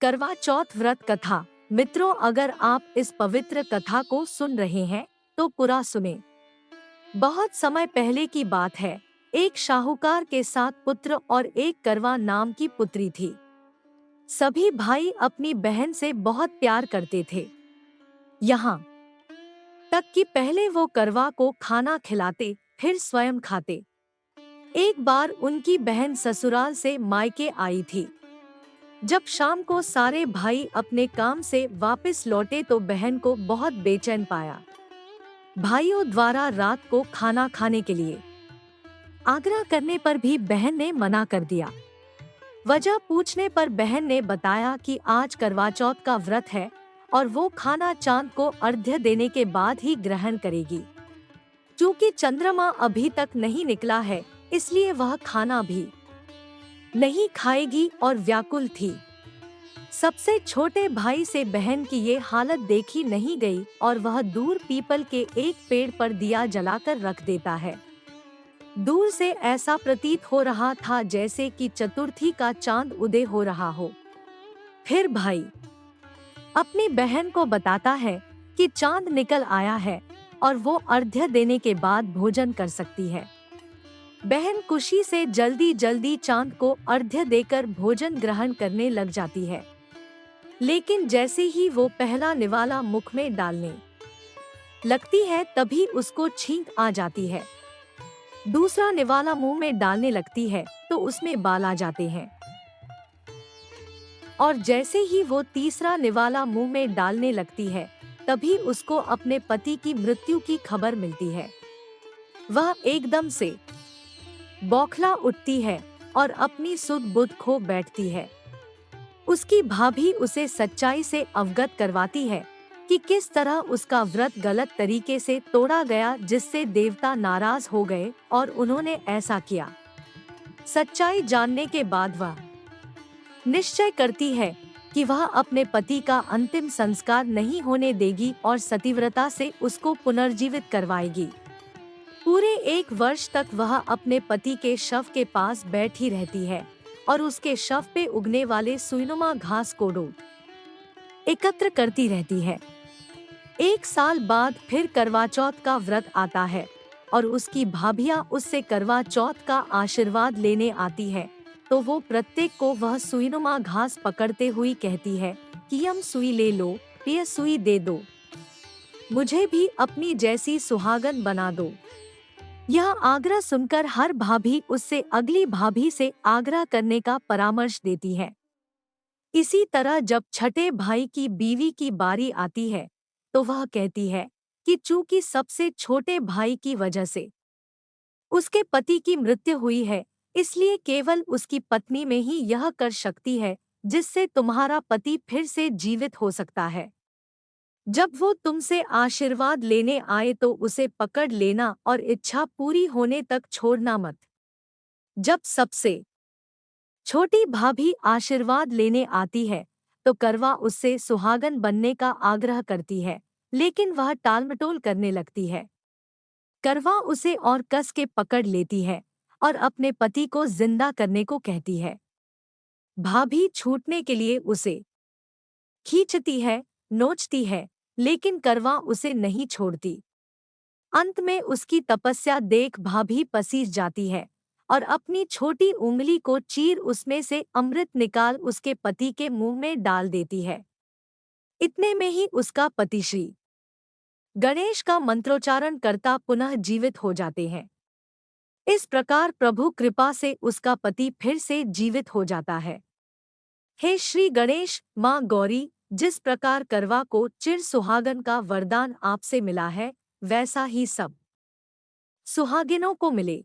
करवा चौथ व्रत कथा। मित्रों, अगर आप इस पवित्र कथा को सुन रहे हैं तो पूरा सुने। बहुत समय पहले की बात है। एक शाहूकार के 7 पुत्र और एक करवा नाम की पुत्री थी। सभी भाई अपनी बहन से बहुत प्यार करते थे, यहाँ तक कि पहले वो करवा को खाना खिलाते, फिर स्वयं खाते। एक बार उनकी बहन ससुराल से मायके आई थी। जब शाम को सारे भाई अपने काम से वापस लौटे तो बहन को बहुत बेचैन पाया। भाइयों द्वारा रात को खाना खाने के लिए आग्रह करने पर भी बहन ने मना कर दिया। वजह पूछने पर बहन ने बताया कि आज करवा चौथ का व्रत है और वो खाना चांद को अर्घ्य देने के बाद ही ग्रहण करेगी। क्योंकि चंद्रमा अभी तक नहीं निकला है, इसलिए वह खाना भी नहीं खाएगी और व्याकुल थी। सबसे छोटे भाई से बहन की ये हालत देखी नहीं गई और वह दूर पीपल के एक पेड़ पर दिया जलाकर रख देता है। दूर से ऐसा प्रतीत हो रहा था जैसे कि चतुर्थी का चांद उदय हो रहा हो। फिर भाई अपनी बहन को बताता है कि चांद निकल आया है और वो अर्घ्य देने के बाद भोजन कर सकती है। बहन खुशी से जल्दी जल्दी चांद को अर्घ्य देकर भोजन ग्रहण करने लग जाती है। लेकिन जैसे ही वो पहला निवाला मुख में डालने लगती है तभी उसको छींक आ जाती है। दूसरा निवाला मुंह में डालने लगती है तो उसमें बाल आ जाते हैं और जैसे ही वो तीसरा निवाला मुंह में डालने लगती है तभी उसको अपने पति की मृत्यु की खबर मिलती है। वह एकदम से बौखला उठती है और अपनी सुध बुध खो बैठती है। उसकी भाभी उसे सच्चाई से अवगत करवाती है कि किस तरह उसका व्रत गलत तरीके से तोड़ा गया, जिससे देवता नाराज हो गए और उन्होंने ऐसा किया। सच्चाई जानने के बाद वह निश्चय करती है कि वह अपने पति का अंतिम संस्कार नहीं होने देगी और सतीव्रता से उसको पुनर्जीवित करवाएगी। पूरे 1 वर्ष तक वह अपने पति के शव के पास बैठी रहती है और उसके शव पे उगने वाले सुईनुमा घास कोड़ो एकत्र करती रहती है। 1 साल बाद फिर करवा चौथ का व्रत आता है और उसकी भाभियां उससे करवा चौथ का आशीर्वाद लेने आती है तो वो प्रत्येक को वह सुईनुमा घास पकड़ते हुई कहती है कि यम सुई ले लो, ये सुई दे दो, मुझे भी अपनी जैसी सुहागन बना दो। यह आग्रह सुनकर हर भाभी उससे अगली भाभी से आग्रह करने का परामर्श देती है। इसी तरह जब छठे भाई की बीवी की बारी आती है तो वह कहती है कि चूंकि सबसे छोटे भाई की वजह से उसके पति की मृत्यु हुई है, इसलिए केवल उसकी पत्नी में ही यह कर सकती है जिससे तुम्हारा पति फिर से जीवित हो सकता है। जब वो तुमसे आशीर्वाद लेने आए तो उसे पकड़ लेना और इच्छा पूरी होने तक छोड़ना मत। जब सबसे छोटी भाभी आशीर्वाद लेने आती है तो करवा उससे सुहागन बनने का आग्रह करती है, लेकिन वह टालमटोल करने लगती है। करवा उसे और कस के पकड़ लेती है और अपने पति को जिंदा करने को कहती है। भाभी छूटने के लिए उसे खींचती है, नोचती है, लेकिन करवा उसे नहीं छोड़ती। अंत में उसकी तपस्या देख भाभी पसीज जाती है और अपनी छोटी उंगली को चीर उसमें से अमृत निकाल उसके पति के मुंह में डाल देती है। इतने में ही उसका पति श्री गणेश का मंत्रोच्चारण करता पुनः जीवित हो जाते हैं। इस प्रकार प्रभु कृपा से उसका पति फिर से जीवित हो जाता है। हे श्री गणेश, माँ गौरी, जिस प्रकार करवा को चिर सुहागन का वरदान आपसे मिला है, वैसा ही सब सुहागिनों को मिले।